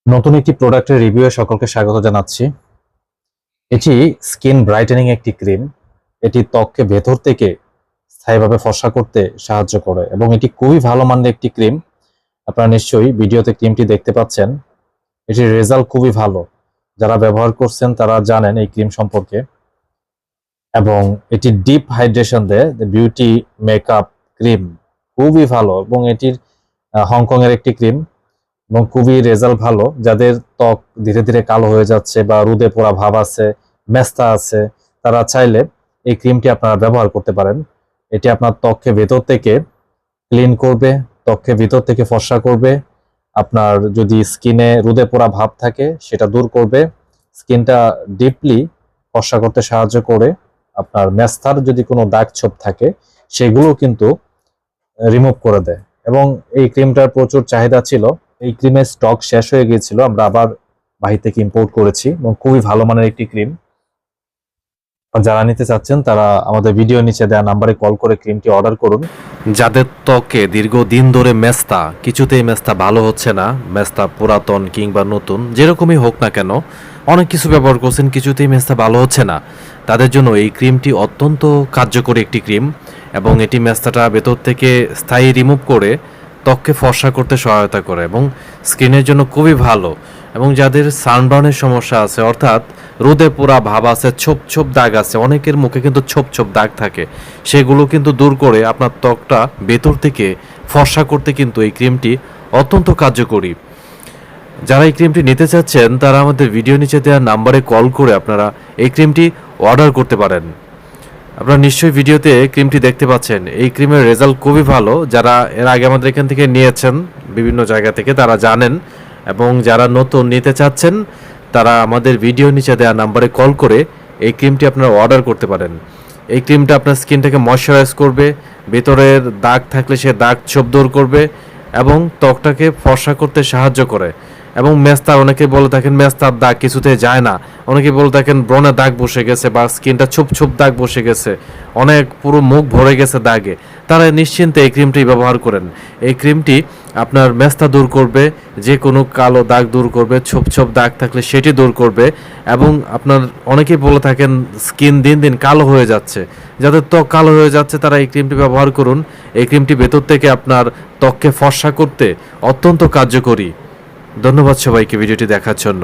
নতুন একটি প্রোডাক্টের রিভিউয়ে সকলকে স্বাগত জানাচ্ছি। এটি স্কিন ব্রাইটেনিং একটি ক্রিম। এটি ত্বককে ভেতর থেকে স্থায়ীভাবে ফর্সা করতে সাহায্য করে এবং এটি খুবই ভালো মানের একটি ক্রিম। আপনারা নিশ্চয়ই ভিডিওতে ক্রিমটি দেখতে পাচ্ছেন। এটির রেজাল্ট খুবই ভালো। যারা ব্যবহার করছেন তারা জানেন এই ক্রিম সম্পর্কে। এবং এটি ডিপ হাইড্রেশন দেয়, বিউটি মেকআপ ক্রিম খুবই ভালো এবং এটির হংকং এর একটি ক্রিম এবং খুবই রেজাল্ট ভালো। যাদের ত্বক ধীরে ধীরে কালো হয়ে যাচ্ছে বা রোদে পোড়া ভাব আছে, মেস্তা আছে, তারা চাইলে এই ক্রিমটি আপনারা ব্যবহার করতে পারেন। এটি আপনার ত্বককে ভেতর থেকে ক্লিন করবে, ত্বককে ভিতর থেকে ফর্সা করবে। আপনার যদি স্কিনে রোদে পোড়া ভাব থাকে সেটা দূর করবে, স্কিনটা ডিপলি ফর্সা করতে সাহায্য করে। আপনার মেস্তার যদি কোনো দাগ ছোপ থাকে সেগুলো কিন্তু রিমুভ করে দেয় এবং এই ক্রিমটার প্রচুর চাহিদা ছিল। এই ক্রিমের স্টক শেষ হয়ে গিয়েছিল, আমরা আবার বাহির থেকে ইম্পোর্ট করেছি এবং খুবই ভালো মানের একটি ক্রিম। যারা নিতে চাচ্ছেন তারা আমাদের ভিডিও নিচে দেওয়া নাম্বারে কল করে ক্রিমটি অর্ডার করুন। যাদের ত্বকে দীর্ঘদিন ধরে মেস্তা, কিছুতেই মেস্তা ভালো হচ্ছে না, মেস্তা পুরাতন কিংবা নতুন যেরকমই হোক না কেন, অনেক কিছু ব্যবহার করছেন, কিছুতেই মেস্তা ভালো হচ্ছে না, তাদের জন্য এই ক্রিমটি অত্যন্ত কার্যকরী একটি ক্রিম এবং এটি মেস্তাটা ভেতর থেকে স্থায়ী রিমুভ করে ত্বককে ফর্সা করতে সহায়তা করে এবং স্কিনের জন্য খুবই ভালো। এবং যাদের সানবার্নের সমস্যা আছে, অর্থাৎ রোদে পোড়া ভাব আছে, ছোপ ছোপ দাগ আছে, অনেকের মুখে কিন্তু ছোপ ছোপ দাগ থাকে, সেগুলো কিন্তু দূর করে আপনার ত্বকটা ভেতর থেকে ফর্সা করতে কিন্তু এই ক্রিমটি অত্যন্ত কার্যকরী। যারা এই ক্রিমটি নিতে চাচ্ছেন তারা আমাদের ভিডিও নিচে দেওয়া নাম্বারে কল করে আপনারা এই ক্রিমটি অর্ডার করতে পারেন। আপনারা নিশ্চয়ই ভিডিওতে ক্রিমটি দেখতে পাচ্ছেন, এই ক্রিমের রেজাল্ট খুবই ভালো। যারা এর আগে আমাদের এখান থেকে নিয়েছেন বিভিন্ন জায়গা থেকে তারা জানেন, এবং যারা নতুন নিতে চাচ্ছেন তারা আমাদের ভিডিও নিচে দেওয়া নাম্বারে কল করে এই ক্রিমটি আপনারা অর্ডার করতে পারেন। এই ক্রিমটা আপনার স্কিনটাকে ময়শ্চারাইজ করবে, ভেতরের দাগ থাকলে সে দাগ ছোপ দূর করবে এবং ত্বকটাকে ফর্সা করতে সাহায্য করে। এবং মেস্তা, অনেকে বলে থাকেন মেস্তার দাগ কিছুতে যায় না, অনেকে বলে থাকেন ব্রণে দাগ বসে গেছে বা স্কিনটা ছোপ ছোপ দাগ বসে গেছে, অনেক পুরো মুখ ভরে গেছে দাগে, তারা নিশ্চিন্তে এই ক্রিমটি ব্যবহার করেন। এই ক্রিমটি আপনার মেস্তা দূর করবে, যে কোনো কালো দাগ দূর করবে, ছোপ ছোপ দাগ থাকলে সেটি দূর করবে। এবং আপনার অনেকেই বলে থাকেন স্কিন দিন দিন কালো হয়ে যাচ্ছে, যাদের ত্বক কালো হয়ে যাচ্ছে তারা এই ক্রিমটি ব্যবহার করুন। এই ক্রিমটি ভেতর থেকে আপনার ত্বককে ফর্সা করতে অত্যন্ত কার্যকরী। ধন্যবাদ সবাইকে ভিডিওটি দেখার জন্য।